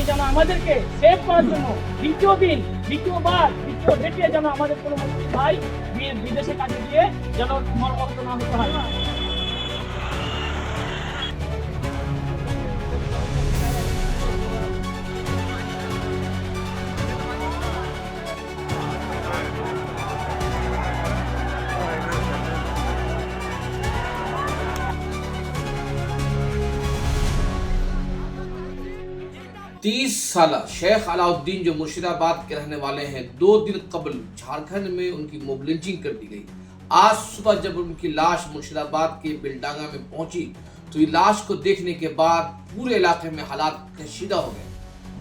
যেন আমাদেরকে সেভ করার জন্য দ্বিতীয়বার ডেটে যেন আমাদের কোনো মুসলিম ভাই বিদেশে কাজে গিয়ে যেন মর্মাহত না হতে হয়। 30 साल शेख अलाउद्दीन जो मुर्शिदाबाद के रहने वाले हैं, 2 दिन कबल झारखंड में उनकी मोब लिंचिंग कर दी गई। आज सुबह जब उनकी लाश मुर्शिदाबाद के बिलडांगा में पहुंची तो ये लाश को देखने के बाद पूरे इलाके में हालात कशीदा हो गए।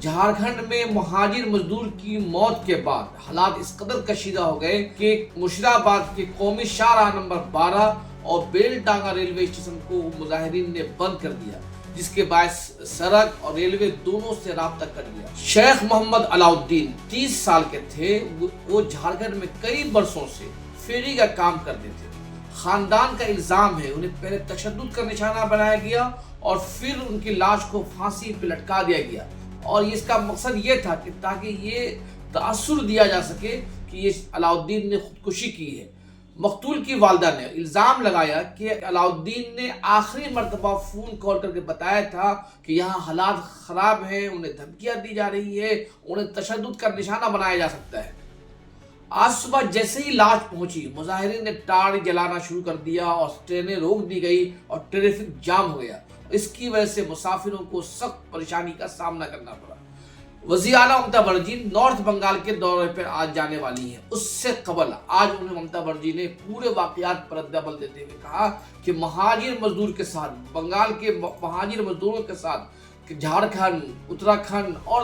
झारखंड में मुहाजिर मजदूर की मौत के बाद हालात इस कदर कशीदा हो गए कि मुर्शिदाबाद के कौमी शाहराह नंबर 12 और बेलडांगा रेलवे स्टेशन को मुजाहिरीन ने बंद कर दिया, जिसके बायस सड़क और रेलवे दोनों से राब्ता कर लिया। शेख मोहम्मद अलाउद्दीन 30 साल के थे। वो झारखंड में कई बरसों से फेरी का काम करते थे। खानदान का इल्जाम है उन्हें पहले तशद्दुद का निशाना बनाया गया और फिर उनकी लाश को फांसी पे लटका दिया गया, और इसका मकसद ये था कि ताकि ये तासुर दिया जा सके कि ये अलाउद्दीन ने खुदकुशी की है। मकतूल की वालदा ने इल्ज़ाम लगाया कि अलाउद्दीन ने आखिरी मरतबा फ़ोन कॉल करके बताया था कि यहाँ हालात ख़राब हैं, उन्हें धमकियाँ दी जा रही है, उन्हें तशद्दुद का निशाना बनाया जा सकता है। आज सुबह जैसे ही लाश पहुंची, मुजाहिरीन ने टाड़ जलाना शुरू कर दिया और ट्रेनें रोक दी गई और ट्रैफिक जाम हो गया। इसकी वजह से मुसाफिरों को सख्त परेशानी का सामना करना पड़ा। वज़ीर आला ममता बनर्जी नॉर्थ बंगाल के दौरे पर आज जाने वाली हैं। उससे कबल आज उन्हें ममता बनर्जी ने पूरे वाक़यात पर रद्द-ए-अमल देते हुए कहा कि महाजिर मजदूर के साथ, बंगाल के महाजिर मजदूरों के साथ झारखंड, उत्तराखंड और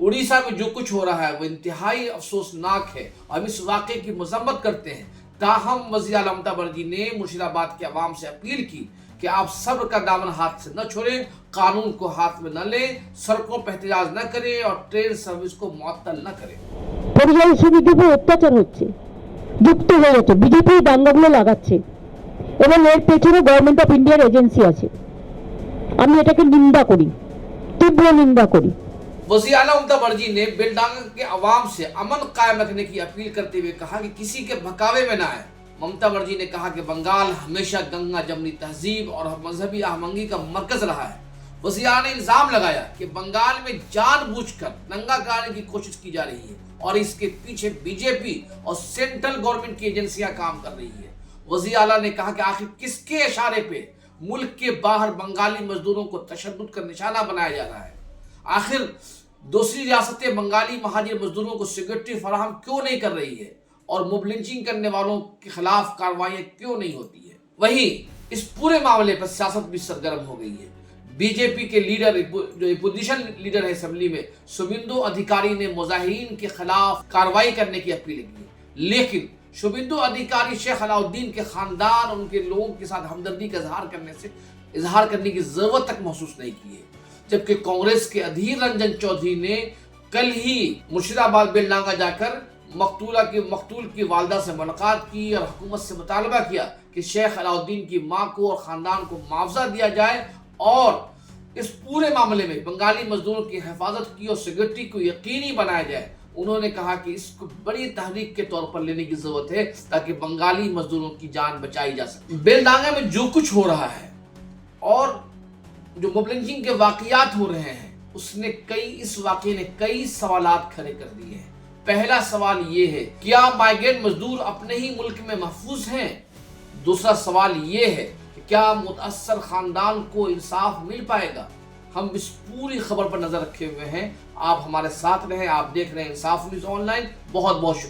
उड़ीसा में जो कुछ हो रहा है वो इंतहाई अफसोसनाक है। हम इस वाक़े की मज़म्मत करते हैं। ताहम वज़ीर आला ममता बनर्जी ने मुर्शिदाबाद के अवाम से अपील की कि आप सब्र का दामन हाथ से न छोड़ें, कानून को हाथ में न लें, सड़कों पर एहतजाज न करें और ट्रेन सर्विस को मुअत्तल न करें। পরিযায়ী শ্রমিকদের উপর অত্যাচার হচ্ছে, যুক্ত হয়ে যাচ্ছে, বিজেপি দাঙ্গাগুলো লাগাচ্ছে এবং এর পেছনে গভর্নমেন্ট অফ ইন্ডিয়ার এজেন্সি আছে। আমি এটাকে নিন্দা করি, তীব্র নিন্দা করি। वज़ीर आला ममता बनर्जी ने बेलडांगा के अवाम से अमन कायम रखने की अपील करते हुए कहा कि किसी के बहकावे में न आए। ममता बनर्जी ने कहा कि बंगाल हमेशा गंगा जमनी तहजीब और मजहबी आहमंगी का मरकज रहा है। वज़ीर आला ने इल्ज़ाम लगाया कि बंगाल में जानबूझकर दंगा कराने की कोशिश की जा रही है और इसके पीछे बीजेपी और सेंट्रल गवर्नमेंट की एजेंसियां काम कर रही है। वज़ीर आला ने कहा कि आखिर किसके इशारे पे मुल्क के बाहर बंगाली मजदूरों को तशद्दुद का निशाना बनाया जा रहा है। आखिर दूसरी रियासतें बंगाली महाजिर मजदूरों को सिक्योरिटी फराहम क्यों नहीं कर रही है और मोब लिंचिंग करने वालों के खिलाफ कार्रवाइयां क्यों नहीं होती है। वहीं इस पूरे मामले पर सियासत भी सरगर्म हो गई है। बीजेपी के लीडर, जो अपोजिशन लीडर है असेंबली में, शुभेंदु अधिकारी ने मुजाहिरीन के खिलाफ कार्रवाई करने की अपील की, लेकिन शुभेंदु अधिकारी शेख अलाउद्दीन के खानदान, उनके लोगों के साथ हमदर्दी का इजहार करने की जरूरत तक महसूस नहीं की है। जबकि कांग्रेस के अधीर रंजन चौधरी ने कल ही मुर्शिदाबाद बेलडांगा जाकर मकतूल की वालदा से मुलाकात की और हुकूमत से मुतालबा किया कि शेख अलाउद्दीन की मां को और ख़ानदान को मुआवजा दिया जाए और इस पूरे मामले में बंगाली मजदूरों की हिफाजत की और सिक्योरिटी को यकीनी बनाया जाए। उन्होंने कहा कि इसको बड़ी तहरीक के तौर पर लेने की ज़रूरत है ताकि बंगाली मजदूरों की जान बचाई जा सके। बेलडांगा में जो कुछ हो रहा है और जो मोब लिंचिंग के वाक़यात हो रहे हैं, इस वाक़े ने कई सवालात खड़े कर दिए हैं। पहला सवाल ये है, क्या माइग्रेंट मजदूर अपने ही मुल्क में महफूज हैं? दूसरा सवाल ये है कि क्या मुतअस्सर खानदान को इंसाफ मिल पाएगा? हम इस पूरी खबर पर नजर रखे हुए हैं। आप हमारे साथ रहें। आप देख रहे हैं इंसाफ न्यूज़ ऑनलाइन। बहुत बहुत शुक्रिया।